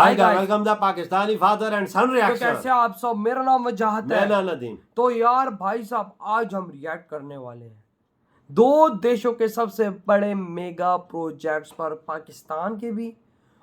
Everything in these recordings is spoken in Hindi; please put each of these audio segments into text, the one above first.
Hi guys, welcome to Pakistani Father and Son तो Reaction. कैसे आप सब। मेरा नाम वजाहत है। मैं नदीम। तो यार भाई साहब आज हम रिएक्ट करने वाले हैं दो देशों के सबसे बड़े मेगा प्रोजेक्ट्स पर, पाकिस्तान के भी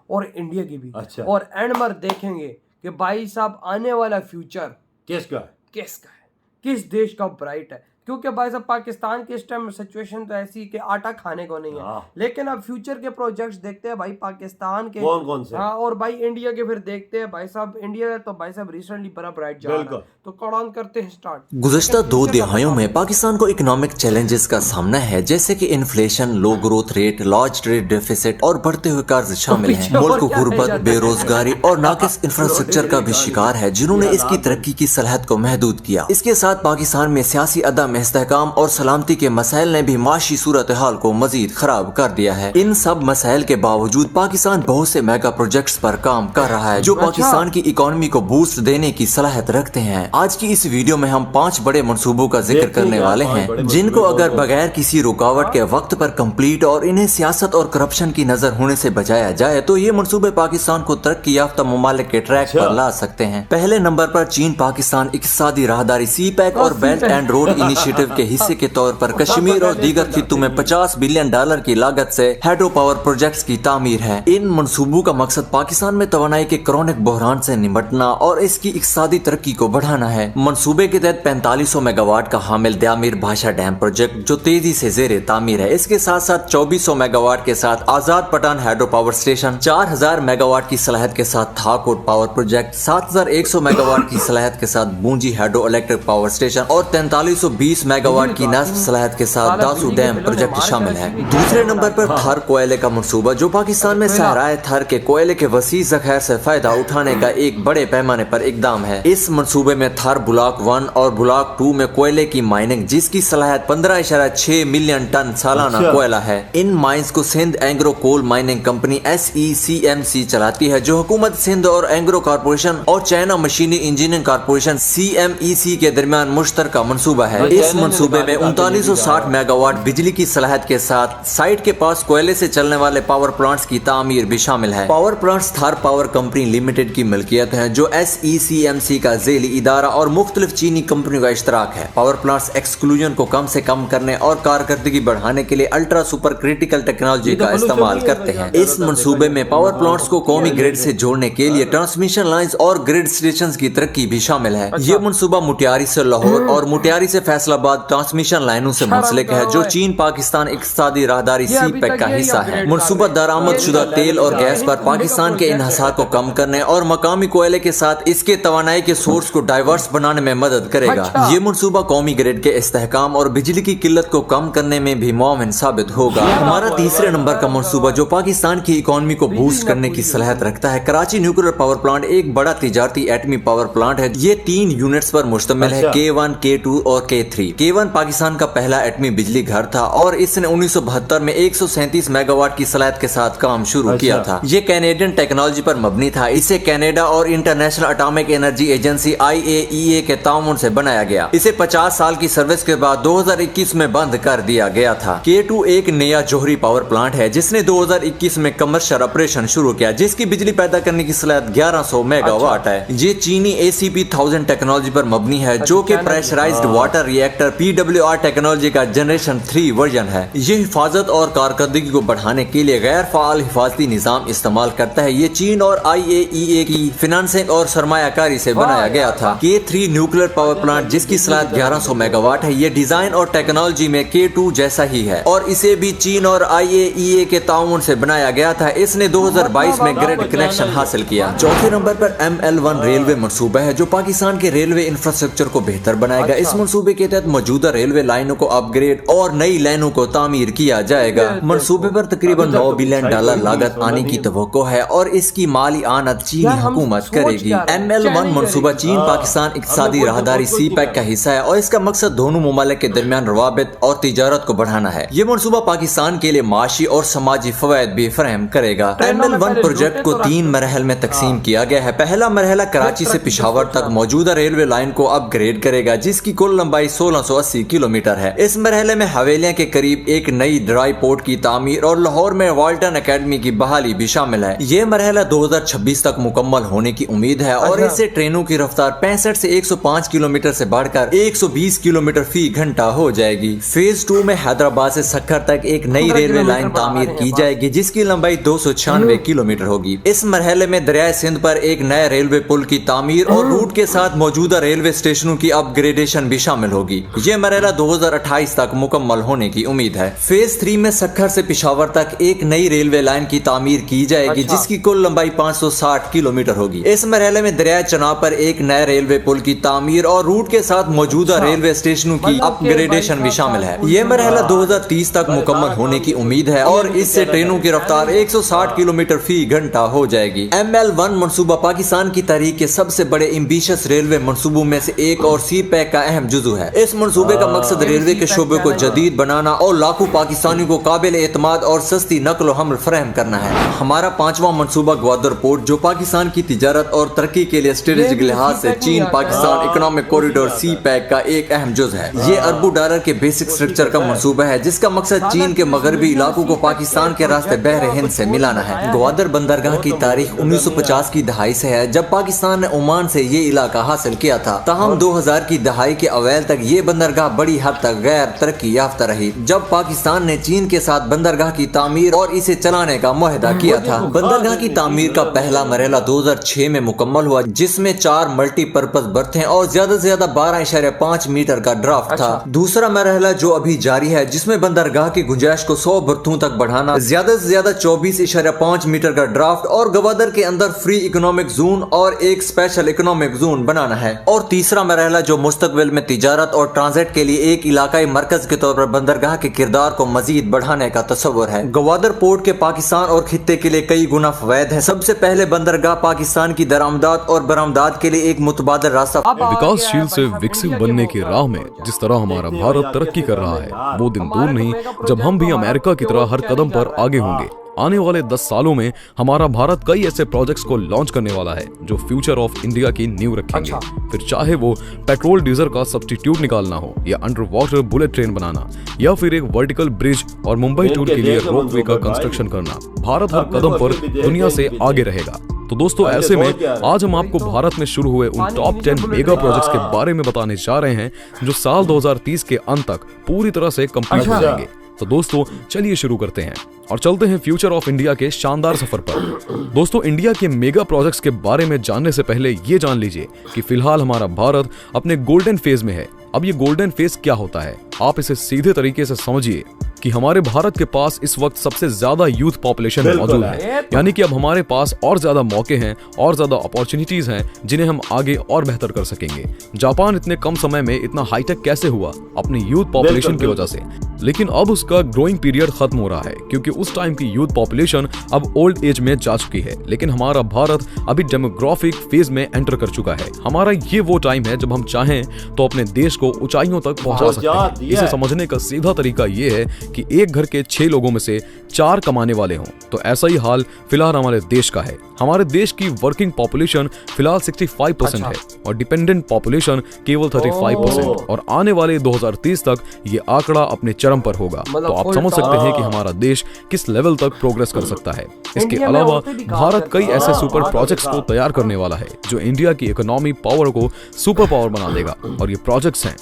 और इंडिया के भी। अच्छा। और एंड में देखेंगे कि भाई साहब आने वाला फ्यूचर किसका है? किसका है, किस देश का ब्राइट है। क्योंकि भाई साहब पाकिस्तान की इस टाइम सिचुएशन तो ऐसी कि आटा खाने को नहीं है, हाँ। लेकिन अब फ्यूचर के प्रोजेक्ट्स देखते हैं भाई पाकिस्तान के कौन कौन से? हाँ, और भाई इंडिया के फिर देखते हैं भाई साहब। इंडिया तो भाई साहब रिसेंटली बड़ा ब्राइट जा रहा है, तो कौन करते हैं स्टार्ट। गुज़श्ता 2 दिहाइयों में पाकिस्तान को इकोनॉमिक चैलेंजेस का सामना है, जैसे कि inflation, low growth rate, large trade deficit और बढ़ते हुए कर्ज शामिल हैं। मुल्क गुर्बत, बेरोजगारी और नाकिस इंफ्रास्ट्रक्चर का भी शिकार है, जिन्होंने इसकी तरक्की की सलाहियत को महदूद किया। इसके साथ पाकिस्तान में सियासी अदम इस्तेहकाम और सलामती के मसाइल ने भी माशी सूरत हाल को मजीद खराब कर दिया है। इन सब मसाइल के बावजूद पाकिस्तान बहुत से मेगा प्रोजेक्ट्स पर काम कर रहा है, जो पाकिस्तान की इकोनॉमी को बूस्ट देने की सलाहियत रखते हैं। आज की इस वीडियो में हम 5 बड़े मंसूबों का जिक्र करने वाले हैं, जिनको अगर बगैर किसी रुकावट के वक्त पर कंप्लीट और इन्हें सियासत और करप्शन की नजर होने से बचाया जाए तो ये मंसूबे पाकिस्तान को तरक्की याफ्ता ममालिक के ट्रैक पर ला सकते हैं। पहले नंबर पर चीन पाकिस्तान इक्तिसादी राहदारी CPEC और बेल्ट एंड रोड इनिशिएटिव के हिस्से के तौर पर कश्मीर और दीगर खित्तों में $50 बिलियन की लागत से हाइड्रो पावर प्रोजेक्ट्स की तामीर है। इन मंसूबों का मकसद पाकिस्तान में तवानाई के क्रॉनिक बहरान से निपटना और इसकी इक्तिसादी तरक्की को बढ़ाना है। मंसूबे के तहत 4500 मेगावाट का हामिल दयामीर भाषा डैम प्रोजेक्ट जो तेजी से जेर तामीर है, इसके साथ साथ 2400 मेगावाट के साथ Azad Pathan hydro power station, 4000 megawatt की सलाहियत के साथ थाकोट पावर प्रोजेक्ट, 7100 मेगावाट की सलाहियत के साथ बूंजी हाइड्रो इलेक्ट्रिक पावर स्टेशन और 4320 मेगावाट की नस्ब सलाहियत के साथ दासू डैम प्रोजेक्ट शामिल है। दूसरे नंबर पर थर कोयले का मंसूबा, जो पाकिस्तान में सहराए थर के कोयले के वसी ज़खायर से फायदा उठाने का एक बड़े पैमाने पर इकदाम है। इस मंसूबे में थर ब्लॉक 1 और ब्लॉक 2 में कोयले की माइनिंग, जिसकी सलाहियत 15.6 मिलियन टन सालाना कोयला है। इन माइंस को Sindh Engro coal mining company SECMC चलाती है, जो हुकूमत सिंध और एंग्रो कारपोरेशन और चाइना मशीनी इंजीनियरिंग कारपोरेशन CMEC के दरमियान मुश्तरका मंसूबा है। इस मंसूबे में 3960 मेगावाट बिजली की सलाहियत के साथ साइट के पास कोयले से चलने वाले पावर प्लांट्स की तामीर भी शामिल है। Power plants Thar power company limited की मिल्कियत है, जो SECMC का ज़ेली इदारा और मुख्तलिफ चीनी कंपनियों का इश्तराक है। पावर प्लांट्स एक्सक्लूजन को कम से कम करने और कारकर्दगी बढ़ाने के लिए अल्ट्रा सुपर क्रिटिकल टेक्नोलॉजी का इस्तेमाल करते हैं। इस मंसूबे में पावर प्लांट्स को कौमी ग्रिड से जोड़ने के लिए ट्रांसमिशन लाइंस और ग्रिड स्टेशन की तरक्की भी शामिल है। ये मंसूबा मुटियारी से लाहौर और मुटियारी से फैसलाबाद ट्रांसमिशन लाइनों से मुंसलिक है, जो चीन पाकिस्तान इक्तिसादी राहदारी CPEC का हिस्सा है। मंसूबा दरामद शुदा तेल और गैस पर पाकिस्तान के इन्हसार को कम करने और मकामी कोयले के साथ इसके तवानाई के सोर्स को डाइवर्स बनाने में मदद करेगा। ये मंसूबा कौमी ग्रिड के इस्तेहकाम और बिजली की किल्लत को कम करने में भी मुआविन साबित होगा। हमारा तीसरे नंबर का मंसूबा, जो पाकिस्तान की इकोनॉमी को बूस्ट करने की सलाहियत रखता है, कराची न्यूक्लियर पावर प्लांट एक बड़ा तिजारती एटमी पावर प्लांट है। ये 3 यूनिट्स पर मुश्तमिल है, K1, K2 और K3। K1 पाकिस्तान का पहला एटमी बिजली घर था और इसने 1972 में 137 मेगावाट की सलाहियत के साथ काम शुरू किया था। ये कैनेडियन टेक्नोलॉजी पर मबनी था। इसे कनाडा और international atomic energy agency IAEA के ताउन से बनाया गया। इसे 50 साल की सर्विस के बाद 2021 में बंद कर दिया गया था। K2 एक नया जोहरी पावर प्लांट है, जिसने 2021 में कमर्शियल ऑपरेशन शुरू किया, जिसकी बिजली पैदा करने की सलाहियत 1100 मेगावाट है। ये चीनी ACP1000 टेक्नोलॉजी पर मबनी है, जो कि pressurized water reactor PWR technology का जनरेशन 3 वर्जन है। ये हिफाजत और कारकर्दगी को बढ़ाने के लिए गैर फाल हिफाजती निजाम इस्तेमाल करता है। ये चीन और IAEA की फिनांसिंग और सरमायाकारी से बनाया गया था। K3 न्यूक्लियर पावर प्लांट, जिसकी सलाहियत 1100 मेगावाट है, ये डिजाइन और टेक्नोलॉजी में K2 जैसा ही है और इसे भी चीन और IAEA के ताउन से बनाया गया था। इसने 2022 में ग्रिड कनेक्शन हासिल किया। चौथे नंबर पर ML1 रेलवे मंसूबा है, जो पाकिस्तान के रेलवे इंफ्रास्ट्रक्चर को बेहतर बनाएगा। इस मंसूबे के तहत मौजूदा रेलवे लाइनों को अपग्रेड और नई लाइनों को तामीर किया जाएगा। मंसूबे पर तकरीबन $9 बिलियन लागत आने की तवक्को है और इसकी माली आनत चीनी हुकूमत करेगी। ML1 मंसूबा चीन पाकिस्तान इक्तिसादी राहदारी CPEC का हिस्सा है और इसका मकसद दोनों ममालिक के दरमियान रवाबित और तिजारत को बढ़ाना है। ये मंसूबा पाकिस्तान के लिए माशी और समाजी फवायद भी फराहम करेगा। ML1 प्रोजेक्ट को 3 मरहल में तकसीम किया गया है। पहला मरहला कराची से पिशावर तक मौजूदा रेलवे लाइन को अपग्रेड करेगा, जिसकी कुल लंबाई 1680 किलोमीटर है। इस मरहले में हवेलियां के करीब एक नई ड्राई पोर्ट की तामीर और लाहौर में वाल्टन एकेडमी की बहाली भी शामिल है। ये मरहला 2026 तक मुकम्मल होने की उम्मीद है और इससे ट्रेनों की रफ्तार 65 से 105 किलोमीटर से बढ़कर 120 किलोमीटर फी घंटा हो जाएगी। फेज 2 में हैदराबाद से सक्खर तक एक नई रेलवे लाइन तामीर की जाएगी जिसकी लंबाई 296 किलोमीटर होगी। इस मरहले में दरिया सिंध पर एक नया रेलवे पुल की तामीर और रूट के साथ मौजूदा रेलवे स्टेशनों की अपग्रेडेशन भी शामिल होगी। ये मरहला 2028 तक मुकम्मल होने की उम्मीद है। फेज 3 में सक्खर से पिशावर तक एक नई रेलवे लाइन की तामीर की जाएगी जिसकी कुल लंबाई 560 किलोमीटर होगी। इस मरहले में दरिया चनाब पर एक नया रेलवे पुल की तामीर और रूट के साथ मौजूदा रेलवे स्टेशनों की अपग्रेडेशन भी शामिल है। ये मरहला 2030 तक मुकम्मल होने की उम्मीद है और इससे ट्रेनों की रफ्तार 160 किलोमीटर फी घंटा हो जाएगी। ML1 मंसूबा पाकिस्तान की तारीख के सबसे बड़े एम्बिशियस रेलवे मंसूबों में से एक और सी पैक का अहम जुजू है। इस मंसूबे का मकसद रेलवे के शोबे को जदीद बनाना और लाखों पाकिस्तानियों को काबिल एतमाद और सस्ती नकलो हमल फराहम करना है। हमारा 5वां मंसूबा ग्वादर पोर्ट जो पाकिस्तान की तिजारत और तरक्की के लिए स्ट्रेटेजिक लिहाज से चीन पाकिस्तान इकोनॉमिक कॉरिडोर सी पैक का एक अहम जुज है। ये अरबों डॉलर के बेसिक स्ट्रक्चर का मंसूबा है जिसका मकसद चीन के मगरबी इलाकों को पाकिस्तान के रास्ते बहरे हिंद से मिलाना है। ग्वादर बंदरगाह की तारीख 1950 की दहाई से है जब पाकिस्तान ने ओमान से ये इलाका हासिल किया था। ताहम 2000 की दहाई के अवैल तक ये बंदरगाह बड़ी हद तक गैर तरक्की याफ्ता रही जब पाकिस्तान ने चीन के साथ बंदरगाह की तामीर और इसे चलाने का मुआहदा किया था। बंदरगाह की तामीर का पहला मरहला 2006 में मुकम्मल हुआ जिसमें 4 मल्टीपर्पज बर्थ और ज्यादा से ज्यादा 12.5 मीटर का ड्राफ्ट था। दूसरा मरहला जो अभी जारी है जिसमें बंदरगाह की गुंजाइश को 100 बर्थों तक बढ़ाना, ज्यादा से ज्यादा 24.5 मीटर का ड्राफ्ट और गवादर के अंदर फ्री इकोनॉमिक जोन और एक स्पेशल इकोनॉमिक जोन बनाना है। और तीसरा मरहला जो मुस्तकबिल में तिजारत और ट्रांजिट के लिए एक इलाकाई मरकज के तौर पर बंदरगाह के किरदार को मजीद बढ़ाने का तस्वर है। गवादर पोर्ट के पाकिस्तान और खित्ते के लिए कई गुना फवैद है। सबसे पहले बंदरगाह पाकिस्तान की दरामदात और बरामदात के लिए एक मुतबादल रास्ता। विकासशील से विकसित बनने की राह में जिस तरह हमारा भारत तरक्की कर रहा है वो दिन दूर नहीं जब हम भी अमेरिका की तरह हर कदम पर आगे होंगे। आने वाले 10 सालों में हमारा भारत कई ऐसे प्रोजेक्ट्स को लॉन्च करने वाला है जो फ्यूचर ऑफ इंडिया की नींव रखेंगे। फिर चाहे वो पेट्रोल डीजल का सब्स्टिट्यूट निकालना हो या अंडर वाटर बुलेट ट्रेन बनाना या फिर एक वर्टिकल ब्रिज और मुंबई टूर के लिए रोपवे का कंस्ट्रक्शन करना, भारत हर कदम पर दुनिया से आगे रहेगा। तो दोस्तों ऐसे में आज हम आपको भारत में शुरू हुए उन टॉप 10 मेगा प्रोजेक्ट्स के बारे में बताने जा रहे हैं जो साल 2030 के अंत तक पूरी तरह से कंप्लीट हो जाएंगे। तो दोस्तों चलिए शुरू करते हैं और चलते हैं फ्यूचर ऑफ इंडिया के शानदार सफर पर। दोस्तों इंडिया के मेगा प्रोजेक्ट्स के बारे में जानने से पहले ये जान लीजिए कि फिलहाल हमारा भारत अपने गोल्डन फेज में है। अब ये गोल्डन फेज क्या होता है आप इसे सीधे तरीके से समझिए कि हमारे भारत के पास इस वक्त सबसे ज्यादा यूथ पॉपुलेशन मौजूद है, यानी कि अब हमारे पास और ज्यादा मौके हैं और ज्यादा अपॉर्चुनिटीज हैं जिन्हें हम आगे और बेहतर कर सकेंगे। जापान इतने कम समय में इतना हाईटेक कैसे हुआ? अपनी यूथ पॉपुलेशन की वजह से। लेकिन अब उसका ग्रोइंग पीरियड खत्म हो रहा है क्योंकि उस टाइम की यूथ पॉपुलेशन अब ओल्ड एज में जा चुकी है। लेकिन हमारा भारत अभी डेमोग्राफिक फेज में एंटर कर चुका है। हमारा ये वो टाइम है जब हम चाहें तो अपने देश को ऊंचाइयों तक पहुंचा सकते हैं। इसे समझने का सीधा तरीका ये है कि एक घर के 6 लोगों में से 4 कमाने वाले हों। तो ऐसा ही हाल फिलहाल हमारे देश का है। हमारे देश की वर्किंग पॉपुलेशन फिलहाल 65% है और डिपेंडेंट पॉपुलेशन केवल 35%। और आने वाले 2030 तक ये आंकड़ा अपने चरम पर होगा। तो आप समझ सकते हैं कि हमारा देश किस लेवल तक प्रोग्रेस कर सकता है। इसके अलावा भारत कई ऐसे सुपर प्रोजेक्ट्स को तैयार करने वाला है जो इंडिया की इकोनॉमी पावर को सुपर पावर बना देगा। और ये प्रोजेक्ट्स हैं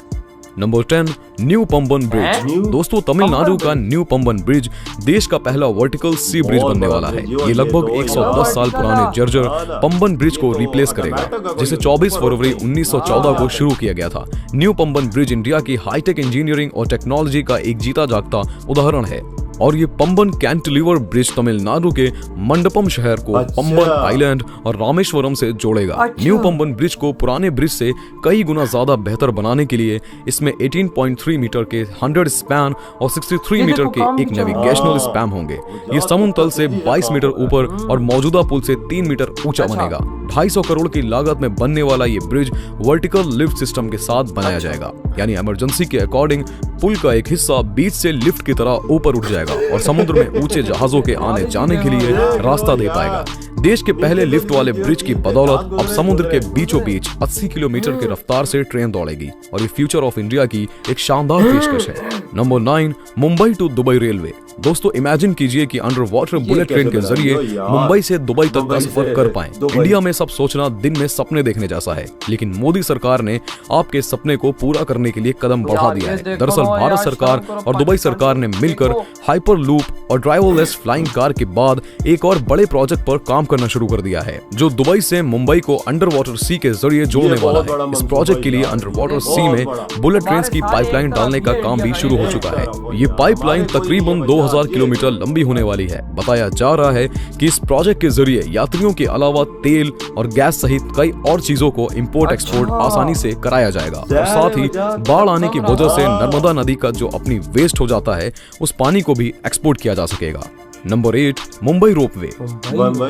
नंबर 10 न्यू पंबन ब्रिज। दोस्तों तमिलनाडु का न्यू पंबन ब्रिज देश का पहला वर्टिकल सी ब्रिज बनने वाला है। ये लगभग 110 साल पुराने जर्जर पंबन ब्रिज को रिप्लेस करेगा जिसे 24 फरवरी 1914 को शुरू किया गया था। न्यू पंबन ब्रिज इंडिया की हाईटेक इंजीनियरिंग और टेक्नोलॉजी का एक जीता जागता उदाहरण है। और ये पंबन कैंटिलीवर ब्रिज तमिलनाडु के मंडपम शहर को पंबन आइलैंड और रामेश्वरम से जोड़ेगा। न्यू पंबन ब्रिज को पुराने ब्रिज से कई गुना ज्यादा बेहतर बनाने के लिए इसमें 18.3 मीटर के 100 स्पैन और 63 मीटर के एक नेविगेशनल स्पैम होंगे। ये समुद्र तल से 22 मीटर ऊपर और मौजूदा पुल से 3 मीटर ऊंचा बनेगा। 250 करोड़ की लागत में बनने वाला ये ब्रिज वर्टिकल लिफ्ट सिस्टम के साथ बनाया जाएगा, यानी इमरजेंसी के अकॉर्डिंग पुल का एक हिस्सा बीच से लिफ्ट की तरह ऊपर उठ जाएगा और समुद्र में ऊंचे जहाजों के आने जाने के लिए रास्ता दे पाएगा। देश के पहले लिफ्ट वाले ब्रिज की बदौलत अब समुद्र के बीचों बीच 80 किलोमीटर की रफ्तार से ट्रेन दौड़ेगी और ये फ्यूचर ऑफ इंडिया की एक शानदार पेशकश है। Number 9, Mumbai to Dubai railway. दोस्तों इमेजिन कीजिए कि अंडर वाटर बुलेट ट्रेन के जरिए मुंबई से दुबई तक का सफर कर पाएं। इंडिया में सब सोचना दिन में सपने देखने जैसा है, लेकिन मोदी सरकार ने आपके सपने को पूरा करने के लिए कदम बढ़ा दिया है। दरअसल भारत सरकार और दुबई सरकार ने मिलकर हाइपर लूप और ड्राइवरलेस फ्लाइंग कार के बाद एक और बड़े प्रोजेक्ट पर काम करना शुरू कर दिया है, जो दुबई से मुंबई को अंडर वाटर सी के जरिए जोड़ने वाला है। इस प्रोजेक्ट के लिए अंडर वाटर सी में बुलेट ट्रेन की पाइपलाइन डालने का काम भी शुरू हो चुका है। ये पाइपलाइन तकरीबन 2000 किलोमीटर लंबी होने वाली है। बताया जा रहा है कि इस प्रोजेक्ट के जरिए यात्रियों के अलावा तेल और गैस सहित कई और चीजों को इंपोर्ट एक्सपोर्ट आसानी से कराया जाएगा और साथ ही बाढ़ आने की वजह से नर्मदा नदी का जो अपनी वेस्ट हो जाता है उस पानी को भी एक्सपोर्ट किया जा सकेगा। Number 8, Mumbai ropeway.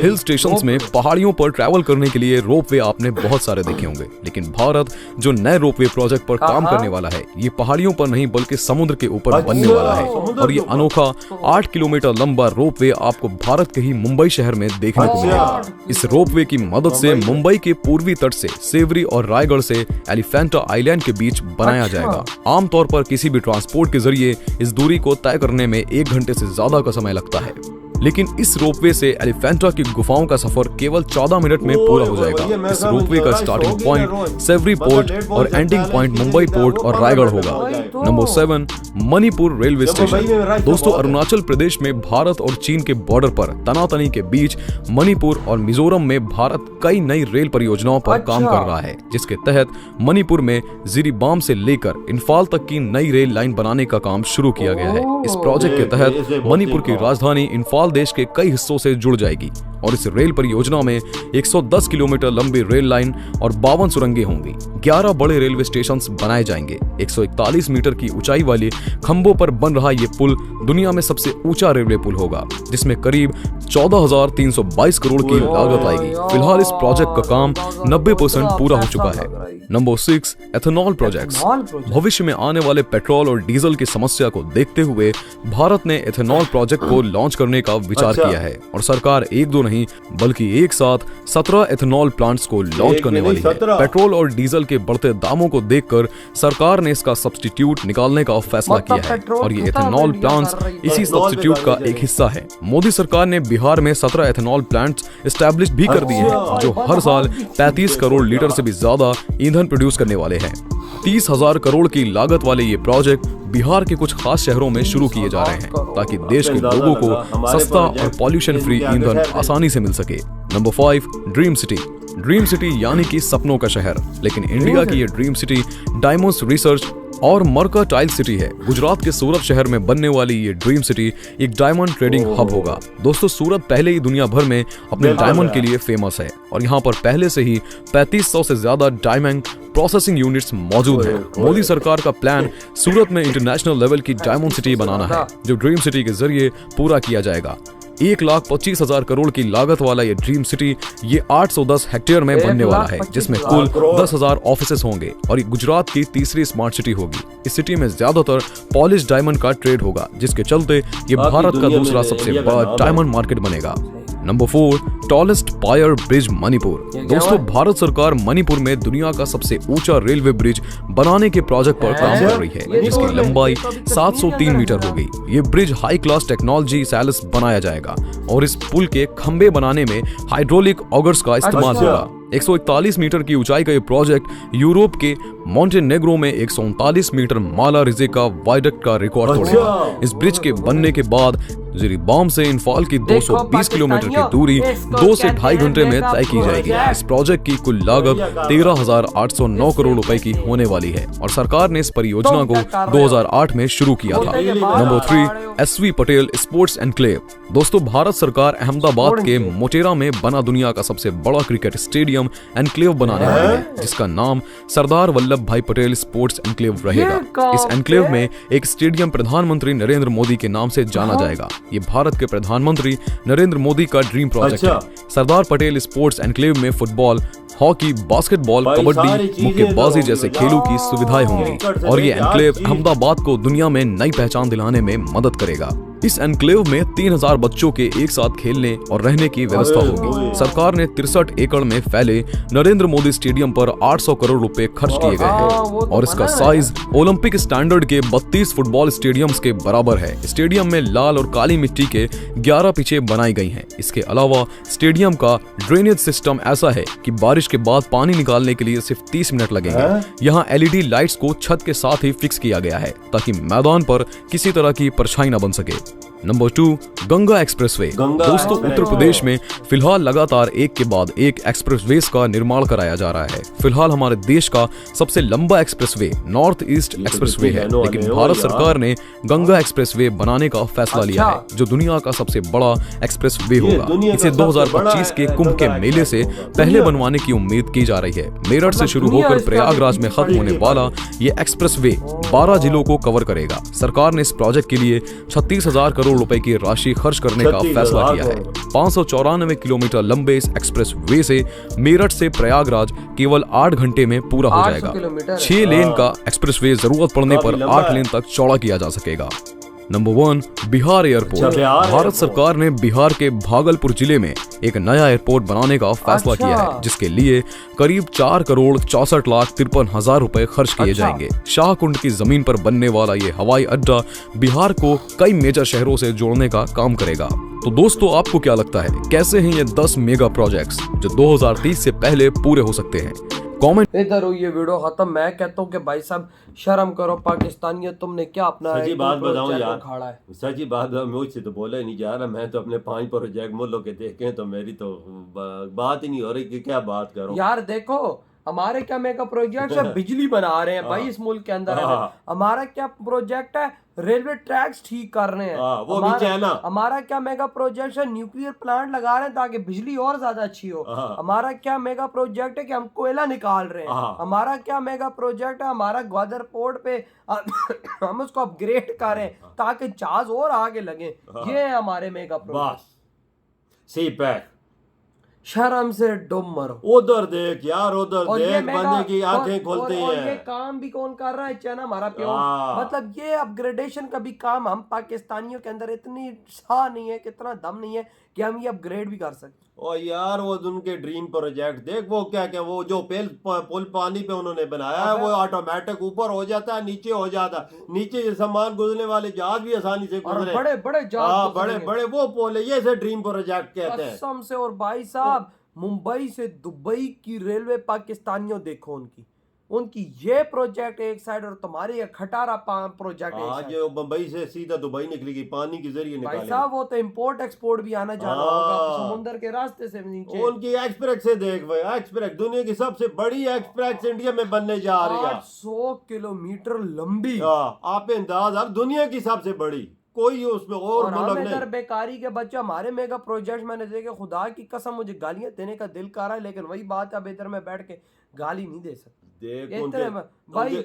Hill stations में पहाड़ियों पर ट्रैवल करने के लिए रोपवे आपने बहुत सारे देखे होंगे, लेकिन भारत जो नए रोपवे प्रोजेक्ट पर काम करने वाला है ये पहाड़ियों पर नहीं बल्कि समुद्र के ऊपर बनने वाला है और ये अनोखा 8 किलोमीटर लंबा रोपवे आपको भारत के ही मुंबई शहर में देखने को मिलेगा। इस रोपवे की मदद से मुंबई के पूर्वी तट से सेवरी और रायगढ़ से एलिफेंटा आइलैंड के बीच बनाया जाएगा। आमतौर पर किसी भी ट्रांसपोर्ट के जरिए इस दूरी को तय करने में 1 घंटे से ज्यादा का समय लगता है, लेकिन इस रोपवे से एलिफेंटा की गुफाओं का सफर केवल 14 मिनट में पूरा हो जाएगा। इस रोपवे का स्टार्टिंग पॉइंट सेवरी पोर्ट और एंडिंग पॉइंट मुंबई पोर्ट और रायगढ़ होगा। Number 7, Manipur railway station. दोस्तों अरुणाचल प्रदेश में भारत और चीन के बॉर्डर पर तनातनी के बीच मणिपुर और मिजोरम में भारत कई नई रेल परियोजनाओं पर काम कर रहा है, जिसके तहत मणिपुर में जिरीबाम से लेकर इंफाल तक की नई रेल लाइन बनाने का काम शुरू किया गया है। इस प्रोजेक्ट के तहत मणिपुर की राजधानी इंफाल देश के कई हिस्सों से जुड़ जाएगी और इस रेल परियोजना में 110 किलोमीटर लंबी रेल लाइन और 52 सुरंगें होंगी। 11 बड़े रेलवे स्टेशन बनाए जाएंगे। 141 मीटर की ऊंचाई वाले खंभों पर बन रहा ये पुल दुनिया में सबसे ऊंचा रेलवे पुल होगा, जिसमें करीब 14,322 करोड़ की लागत आएगी। फिलहाल इस प्रोजेक्ट का काम 90% पूरा हो चुका है। Number 6, ethanol projects. भविष्य में आने वाले पेट्रोल और डीजल की समस्या को देखते हुए भारत ने एथेनॉल प्रोजेक्ट को लॉन्च करने का विचार किया है और सरकार 1-2 नहीं बल्कि एक साथ 17 एथेनॉल प्लांट्स को लॉन्च करने वाली है। पेट्रोल और डीजल के बढ़ते दामों को देखकर सरकार ने इसका सब्स्टिट्यूट निकालने का फैसला किया है और ये एथेनॉल प्लांट्स इसी सब्स्टिट्यूट का एक हिस्सा है। मोदी सरकार ने बिहार में 17 एथेनॉल प्लांट्स एस्टैब्लिश भी कर दिए हैं, जो हर साल 35 करोड़ लीटर से भी ज्यादा ईंधन प्रोड्यूस करने वाले हैं। 30,000 करोड़ की लागत वाले ये प्रोजेक्ट बिहार के कुछ खास शहरों में शुरू किए जा रहे हैं ताकि देश के लोगों को सस्ता और पॉल्यूशन फ्री ईंधन आसानी से मिल सके। Number 5, dream city. Dream city यानी कि सपनों का शहर, लेकिन इंडिया की ये ड्रीम सिटी डायमंड्स रिसर्च और मर्केंटाइल सिटी है। गुजरात के सूरत शहर में बनने वाली ये ड्रीम सिटी एक डायमंड ट्रेडिंग हब होगा। दोस्तों सूरत पहले ही दुनिया भर में अपने डायमंड के लिए फेमस है और यहाँ पर पहले से ही 3500 से ज्यादा डायमंड प्रोसेसिंग यूनिट्स मौजूद हैं। मोदी सरकार का प्लान सूरत में इंटरनेशनल लेवल की डायमंड सिटी बनाना है, जो ड्रीम सिटी के जरिए पूरा किया जाएगा। 1,25,000 करोड़ की लागत वाला ये ड्रीम सिटी ये 810 हेक्टेयर में बनने वाला है, जिसमें कुल 10,000 ऑफिसेस होंगे और ये गुजरात की तीसरी स्मार्ट सिटी होगी। इस सिटी में ज्यादातर पॉलिश डायमंड का ट्रेड होगा, जिसके चलते ये भारत का दूसरा सबसे बड़ा डायमंड मार्केट बनेगा। Number 4, tallest pier bridge Manipur. दोस्तों भारत सरकार मणिपुर में दुनिया का सबसे ऊंचा रेलवे ब्रिज बनाने के प्रोजेक्ट पर काम कर रही है, जिसकी लंबाई 703 मीटर होगी। ये ब्रिज हाई क्लास टेक्नोलॉजी सैलस बनाया जाएगा और इस पुल के खंभे बनाने में हाइड्रोलिक ऑगर्स का इस्तेमाल होगा। 141 मीटर की ऊंचाई का ये प्रोजेक्ट यूरोप के मॉन्टेनेग्रो में 139 मीटर माला रिजे का वायडक्ट का रिकॉर्ड तोड़ेगा। इस ब्रिज के बनने के बाद जिरीबाम से इंफाल की 220 किलोमीटर की दूरी 2 से 2.5 घंटे में तय की जाएगी। इस प्रोजेक्ट की कुल लागत 13,809 करोड़ रुपए की होने वाली है और सरकार ने इस परियोजना को 2008 में शुरू किया था। Number 3, SV Patel sports enclave. दोस्तों भारत सरकार अहमदाबाद के मोटेरा में बना दुनिया का सबसे बड़ा क्रिकेट स्टेडियम एनक्लेव बनाने वाली है, जिसका नाम सरदार वल्लभ भाई पटेल स्पोर्ट्स एनक्लेव रहेगा। इस एनक्लेव में एक स्टेडियम प्रधानमंत्री नरेंद्र मोदी के नाम से जाना जाएगा। ये भारत के प्रधानमंत्री नरेंद्र मोदी का ड्रीम प्रोजेक्ट अच्छा। है। सरदार पटेल स्पोर्ट्स एनक्लेव में फुटबॉल, हॉकी, बास्केटबॉल, भाई सारी कबड्डी, चीजें मुक्केबाजी तो जैसे होंगी खेलों की यार। सुविधाएं होंगी क्रिकेट से और ये लेके हर एनक्लेव चीज। अहमदाबाद को दुनिया में नई पहचान दिलाने में मदद करेगा। इस एनक्लेव में 3000 बच्चों के एक साथ खेलने और रहने की व्यवस्था ओए, होगी। ओए। सरकार ने 63 एकड़ में फैले नरेंद्र मोदी स्टेडियम पर 800 करोड़ रुपए खर्च किए गए हाँ, हैं वो तो और इसका बना है। साइज ओलंपिक स्टैंडर्ड के 32 फुटबॉल स्टेडियम्स के बराबर है। स्टेडियम में लाल और काली मिट्टी के 11 पिचें बनाई गई हैं। इसके अलावा स्टेडियम का ड्रेनेज सिस्टम ऐसा है कि बारिश के बाद पानी निकालने के लिए सिर्फ 30 मिनट लगेंगे। यहाँ LED लाइट्स को छत के साथ ही फिक्स किया गया है ताकि मैदान पर किसी तरह की परछाई न बन सके। Number 2, Ganga expressway. गंगा दोस्तों, एक्सप्रेसवे। उत्तर प्रदेश में फिलहाल लगातार एक के बाद एक एक्सप्रेसवेज का निर्माण कराया जा रहा है। फिलहाल हमारे देश का सबसे लंबा एक्सप्रेसवे नॉर्थ ईस्ट एक्सप्रेसवे है, कितनी लेकिन बहनों भारत वाले हो सरकार ने गंगा एक्सप्रेसवे बनाने का फैसला लिया है, जो दुनिया का सबसे बड़ा एक्सप्रेसवे होगा। दुनिया का इसे सबसे 2025 के बड़ा कुंभ के गंगा मेले से एक्सप्रेस होगा। पहले दुनिया- बनवाने की उम्मीद की जा रही है। मेरठ से मतलब शुरू दुनिया होकर इसका प्रयागराज में पीछे खत्म होने पड़ेगी। वाला ये एक्सप्रेसवे 12 जिलों को कवर करेगा। सरकार ने इस प्रोजेक्ट के लिए 36,000 करोड़ रुपए की राशि खर्च करने का 36,000 फैसला किया है। 594 किलोमीटर लंबे इस एक्सप्रेसवे से मेरठ से प्रयागराज केवल 8 घंटे में पूरा हो 800 जाएगा। किलोमीटर है। 6 लेन का एक्सप्रेसवे जरूरत पड़ने काफी पर लंबा 8 है। लेन तक चौड़ा किया जा सकेगा। Number 1, Bihar airport. अच्छा, बिहार भारत एयरपोर्ट। सरकार ने बिहार के भागलपुर जिले में एक नया एयरपोर्ट बनाने का फैसला अच्छा। किया है, जिसके लिए करीब 4,64,53,000 रुपए खर्च किए अच्छा। जाएंगे। शाहकुंड की जमीन पर बनने वाला ये हवाई अड्डा बिहार को कई मेजर शहरों से जोड़ने का काम करेगा। तो दोस्तों, आपको क्या लगता है, कैसे हैं ये 10 मेगा प्रोजेक्ट्स जो 2030 से पहले पूरे हो सकते हैं? कमेंट इधर हो ये वीडियो खत्म। मैं कहता हूँ कि भाई साहब शर्म करो पाकिस्तानियों, तुमने क्या अपना सच्ची एक बात दो बताऊं प्रोजेक्ट यार, उखाड़ा है। सच्ची बात मुझसे तो बोला ही नहीं जा रहा। मैं तो अपने 5 प्रोजेक्ट मुल्कों के देखे तो मेरी तो बात ही नहीं हो रही कि क्या बात करूं। यार देखो, हमारे क्या मेगा प्रोजेक्ट है, बिजली बना रहे हैं भाई इस मुल्क के अंदर है। हाँ। हमारा क्या प्रोजेक्ट है, रेलवे ट्रैक्स ठीक कर रहे हैं। हाँ, वो भी चाइना। हमारा क्या मेगा प्रोजेक्ट है, न्यूक्लियर प्लांट लगा रहे हैं ताकि बिजली और ज्यादा अच्छी हो। हाँ। हमारा क्या मेगा प्रोजेक्ट है कि हम कोयला निकाल रहे हैं। हाँ। हमारा क्या मेगा प्रोजेक्ट है, हमारा ग्वादर पोर्ट पे हम उसको अपग्रेड करें ताकि जहाज और आगे लगे। ये है हमारे मेगा प्रोजेक्ट। बस सी पैक। शर्म से डुब मरो। उधर देख यार, उधर और ये देख, मेगा बंदे की आंखें और खुलती ये हैं। काम भी कौन कर रहा है, चाइना हमारा प्यो। हाँ। मतलब ये अपग्रेडेशन का भी काम हम पाकिस्तानियों के अंदर इतनी सा नहीं है, कितना दम नहीं है कि हम ये अपग्रेड भी कर सकते। और यार वो उनके ड्रीम प्रोजेक्ट देख, वो क्या क्या वो जो पुल पानी पे उन्होंने बनाया है, वो ऑटोमेटिक ऊपर हो जाता है, नीचे हो जाता है। नीचे से सामान गुजरने वाले जहाज भी आसानी से और गुजरे। बड़े बड़े जहाज हाँ, गुजरेंगे। बड़े बड़े वो पुल है, ये से ड्रीम प्रोजेक्ट कहते हैं। कसम से। और भाई साहब, मुंबई से दुबई की रेलवे पाकिस्तानियों देखो, उनकी ये प्रोजेक्ट एक साइड और तुम्हारे ये खटारा प्रोजेक्ट एक आज साइड। जो बम्बई से सीधा दुबई निकलेगी, पानी के जरिए भाई निकालेगी। साहब, वो तो इंपोर्ट एक्सपोर्ट भी आना जाना हाँ। होगा समुद्र के रास्ते से नीचे। उनकी एक्सप्रेस से देख भाई, एक्सप्रेस दुनिया की सबसे बड़ी एक्सप्रेस इंडिया में बनने जा रही है। 800 किलोमीटर लंबी। हाँ, आप अंदाज आप, दुनिया की सबसे बड़ी, कोई उसमें और और हम मुल्क इधर नहीं। बेकारी के बच्चे, हमारे मेगा प्रोजेक्ट मैंने देखे, खुदा की कसम मुझे गालियां देने का दिल कर रहा है, लेकिन वही बात है, अब इधर मैं बैठ के गाली नहीं दे सकता। देख इतने उनके, भाई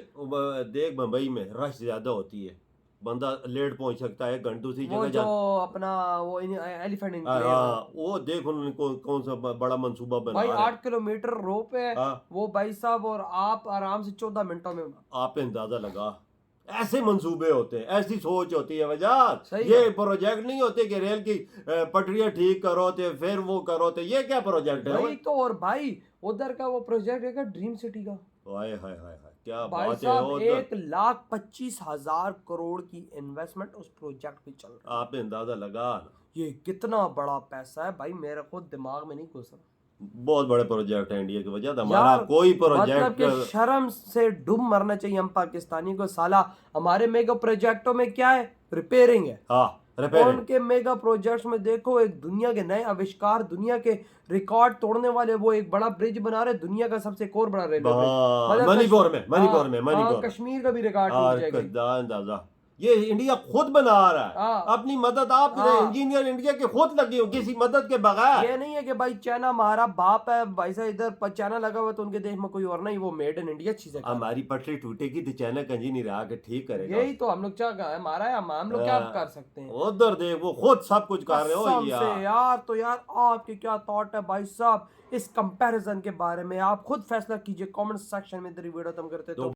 देख मुंबई में रश ज्यादा होती है, बंदा लेट पहुंच सकता है, घंटे दूसरी वो जगह जो जा। अपना वो एलिफेंट हाँ, वो देख उन्होंने कौन सा बड़ा मंसूबा बना भाई रहा है। 8 किलोमीटर रोप है हाँ। वो भाई साहब, और आप आराम से 14 मिनटों में। आप अंदाजा लगा, ऐसे मंसूबे होते हैं, ऐसी सोच होती है वजह। सही ये है। प्रोजेक्ट नहीं होते कि रेल की पटरियां ठीक करो तो फिर वो करो, तो ये क्या प्रोजेक्ट है? भाई तो और भाई उधर का वो प्रोजेक्ट है ड्रीम सिटी का। हाय हाय हाय हाय, क्या भाई बात है। साहब, उधर 1,25,000 करोड़ की इन्वेस्टमेंट उस प्रोजेक्ट पे चल रहा है। आप अंदाजा लगा ना। ये कितना बड़ा पैसा है भाई, मेरे को दिमाग में नहीं घुस रहा। बहुत बड़े प्रोजेक्ट है इंडिया की वजह से। हमारा यार, कोई मतलब प्रोजेक्ट कि शर्म से डूब मरना चाहिए हम पाकिस्तानी को। साला हमारे मेगा प्रोजेक्टों में क्या है, रिपेयरिंग है। हाँ, रिपेयरिंग। उनके मेगा प्रोजेक्ट्स में देखो, एक दुनिया के नए आविष्कार, दुनिया के रिकॉर्ड तोड़ने वाले, वो एक बड़ा ब्रिज बना रहे, दुनिया का सबसे एक और बड़ा रेलवे ब्रिज। हाँ, मतलब मणिपुर में, हाँ, मणिपुर में। कश्मीर का भी रिकॉर्ड हाँ, टूट जाएगा। अंदाजा ये इंडिया खुद बना रहा है, हाँ। अपनी मदद आप हाँ। इंजीनियर इंडिया के खुद लगे हो किसी मदद के बगैर। ये नहीं है कि भाई चाइना हमारा बाप है, भाई साहब इधर चाइना लगा हुआ तो उनके देश में कोई और नहीं, वो मेड इन इंडिया चीजें कर रहा है। हमारी पटरी टूटेगी तो चाइना का इंजीनियर आके ठीक करेगा। यही तो हम लोग क्या हमारा है, हम लोग क्या कर सकते हैं उधर देख वो खुद सब कुछ कर रहे हो कसम से यार। यार। तो यार आपके क्या थॉट है भाई साहब इस कंपैरिजन के बारे में, आप खुद फैसला कीजिए कमेंट सेक्शन में। तेरी वीडियो तुम करते तो